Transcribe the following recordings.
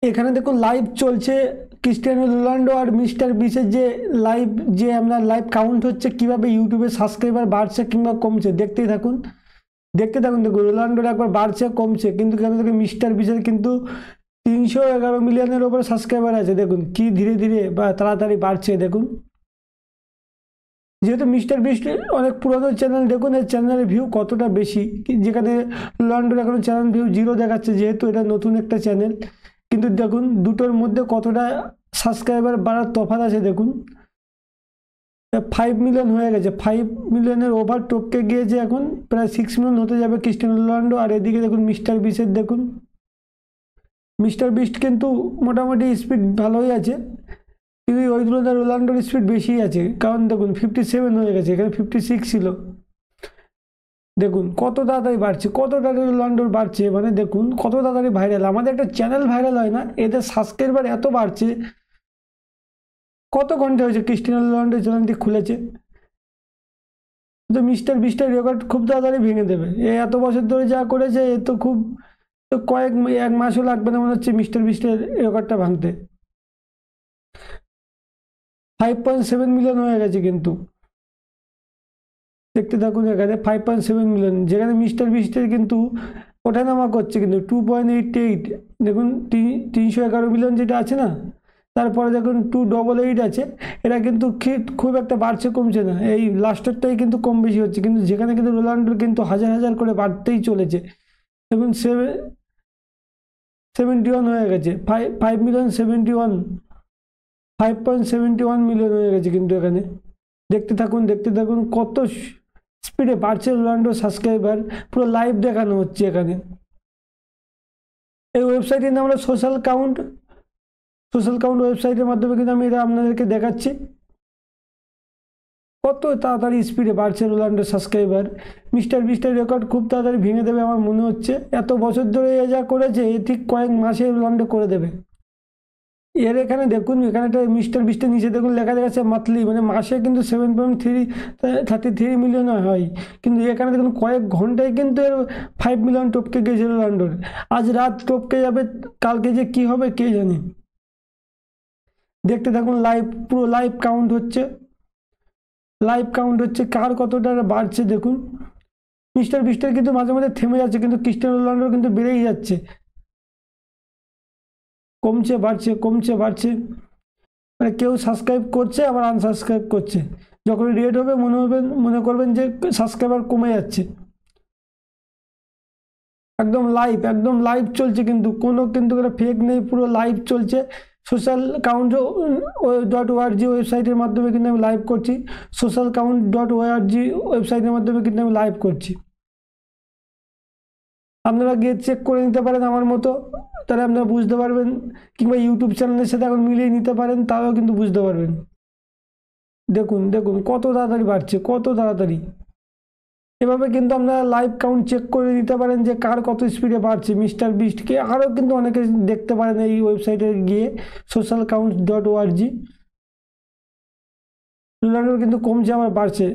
এখানে দেখুন লাইভ চলছে ক্রিস্টিয়ানো রোনাল্ডো আর মিস্টার বিসের যে লাইভ, যে আপনার লাইভ কাউন্ট হচ্ছে, কিভাবে ইউটিউবে সাবস্ক্রাইবার বাড়ছে কিংবা কমছে। দেখতেই থাকুন দেখতে থাকুন। দেখুন রোনাল্ডোর একবার বাড়ছে কমছে, কিন্তু কেন দেখুন মিস্টার বিসের কিন্তু 311 মিলিয়নের ওপরে সাবস্ক্রাইবার আছে। দেখুন কি ধীরে ধীরে বা তাড়াতাড়ি বাড়ছে। দেখুন যেহেতু মিস্টার বিস্ট অনেক পুরনো চ্যানেল, দেখুন এর চ্যানেলের ভিউ কতটা বেশি, যেখানে রোনাল্ডোর এখন চ্যানেল ভিউ 0 দেখাচ্ছে, যেহেতু এটা নতুন একটা চ্যানেল। কিন্তু দেখুন দুটোর মধ্যে কতটা সাবস্ক্রাইবার বাড়ার তফাৎ আছে। দেখুন 5 মিলিয়ন হয়ে গেছে, 5 মিলিয়নের ওভার টপকে গিয়েছে, এখন প্রায় 6 মিলিয়ন হতে যাবে ক্রিস্টিয়ানো রোনাল্ডো। আর এদিকে দেখুন মিস্টার বিস্টের, দেখুন মিস্টার বিস্ট কিন্তু মোটামুটি স্পিড ভালোই আছে, কিন্তু ওই তুলনায় রোনাল্ডোর স্পিড বেশি আছে, কারণ দেখুন 57 হয়ে গেছে, এখানে 56 ছিল। দেখুন কত তাড়াতাড়ি বাড়ছে, কত তাড়াতাড়ি রোনাল্ডোর বাড়ছে, মানে দেখুন কত তাড়াতাড়ি ভাইরাল। আমাদের একটা চ্যানেল ভাইরাল হয় না, এদের সাবস্ক্রাইবার এত বাড়ছে। কত ঘন্টা হয়েছে ক্রিস্টিয়ানো রোনাল্ডো চ্যানেলটি খুলেছে, তো মিস্টার বিস্টের রেকর্ড খুব তাড়াতাড়ি ভেঙে দেবে। এত বছর ধরে যা করেছে, এ তো খুব, তো এক মাসও লাগবে না মনে হচ্ছে মিস্টার বিস্টের রেকর্ডটা ভাঙতে। 5.7 মিলিয়ন হয়ে গেছে কিন্তু, দেখতে থাকুন। এখানে 5.7 মিলিয়ন, যেখানে মিস্টার বিস্টের কিন্তু ওঠানামা করছে, কিন্তু 2.88। দেখুন 311 মিলিয়ন যেটা আছে না, তারপরে দেখুন 288 আছে। এরা কিন্তু খুব একটা বাড়ছে কমছে না, এই লাস্টেরটাই কিন্তু কম বেশি হচ্ছে। কিন্তু যেখানে কিন্তু রোনাল্ডোর কিন্তু হাজার হাজার করে বাড়তেই চলেছে। দেখুন 71 হয়ে গেছে, 5 মিলিয়ন 71, 5.71 মিলিয়ন হয়ে গেছে কিন্তু এখানে। দেখতে থাকুন দেখতে থাকুন কত স্পিডে বাড়ছে রোনাল্ডো সাবস্ক্রাইবার, পুরো লাইভ দেখানো হচ্ছে এখানে। এই ওয়েবসাইটের নাম হলো সোশ্যাল কাউন্ট। সোশ্যাল কাউন্ট ওয়েবসাইটের মাধ্যমে কিন্তু আমি এটা আপনাদেরকে দেখাচ্ছি কত তাড়াতাড়ি স্পিডে বাড়ছে রোনাল্ডো সাবস্ক্রাইবার। মিস্টার বিস্টের রেকর্ড খুব তাড়াতাড়ি ভেঙে দেবে আমার মনে হচ্ছে, এত বছর ধরে এ যা করেছে, এ ঠিক কয়েক মাসে রোনাল্ডো করে দেবে। এর এখানে দেখুন, এখানে একটা মিস্টার বিস্টের নিচে দেখুন লেখা দেখাচ্ছে মান্থলি, মানে মাসে কিন্তু 7.33 মিলিয়ন হয়, কিন্তু এখানে দেখুন কয়েক ঘন্টায় কিন্তু এর 5 মিলিয়ন টপকে গেছে রোনাল্ডোর। আজ রাত টপকে যাবে, কালকে যে কি হবে কে জানে। দেখতে থাকুন লাইভ, পুরো লাইভ কাউন্ট হচ্ছে, লাইভ কাউন্ট হচ্ছে কার কতটা বাড়ছে। দেখুন মিস্টার বিস্টের কিন্তু মাঝে মাঝে থেমে যাচ্ছে, কিন্তু ক্রিস্টিয়ানো রোনাল্ডোর কিন্তু বেড়েই যাচ্ছে, কমছে বাড়ছে কমছে বাড়ছে। মানে কেউ সাবস্ক্রাইব করছে আবার আনসাবস্ক্রাইব করছে, যখন রেড হবে মনে করবেন যে সাবস্ক্রাইবার কমে যাচ্ছে। একদম লাইভ চলছে, কিন্তু কোনো কিন্তু ফেক নেই, পুরো লাইভ চলছে। সোশ্যাল কাউন্ট .org ওয়েবসাইটের মাধ্যমে কিন্তু আমি লাইভ করছি, সোশ্যাল কাউন্ট .org ওয়েবসাইটের মাধ্যমে কিন্তু আমি লাইভ করছি। আপনারা গিয়ে চেক করে নিতে পারেন আমার মতো, তাহলে আপনারা বুঝতে পারবেন, কিংবা ইউটিউব চ্যানেলের সাথে এখন মিলিয়ে নিতে পারেন, তাহলেও কিন্তু বুঝতে পারবেন। দেখুন দেখুন কত তাড়াতাড়ি বাড়ছে, কত তাড়াতাড়ি। এভাবে কিন্তু আপনারা লাইভ কাউন্ট চেক করে নিতে পারেন যে কার কত স্পিডে বাড়ছে। মিস্টার বিস্টকে আরও কিন্তু অনেকে দেখতে পারেন এই ওয়েবসাইটে গিয়ে, সোশ্যাল কাউন্ট .org। রোনাল্ডোর কিন্তু কমছে আবার বাড়ছে,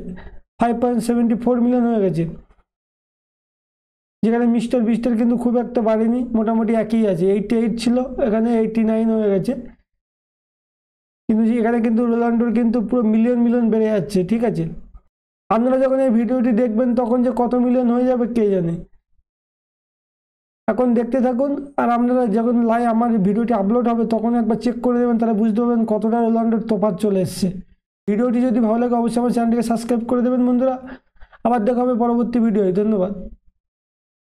5.74 মিলিয়ন হয়ে গেছে, যেখানে মিস্টার বিস্টের কিন্তু খুব একটা বাড়েনি, মোটামুটি একই আছে, 88 ছিল, এখানে 89 হয়ে গেছে। কিন্তু এখানে কিন্তু রোনাল্ডোর কিন্তু পুরো মিলিয়ন মিলিয়ন বেড়ে যাচ্ছে, ঠিক আছে। আপনারা যখন এই ভিডিওটি দেখবেন তখন যে কত মিলিয়ন হয়ে যাবে কে জানে। এখন দেখতে থাকুন, আর আপনারা যখন আমার ভিডিওটি আপলোড হবে তখন একবার চেক করে দেবেন, তাহলে বুঝতে পারবেন কতটা রোনাল্ডোর তফাৎ চলে এসছে। ভিডিওটি যদি ভালো লাগে অবশ্যই আমার চ্যানেলটিকে সাবস্ক্রাইব করে দেবেন বন্ধুরা। আবার দেখা হবে পরবর্তী ভিডিওয়, ধন্যবাদ।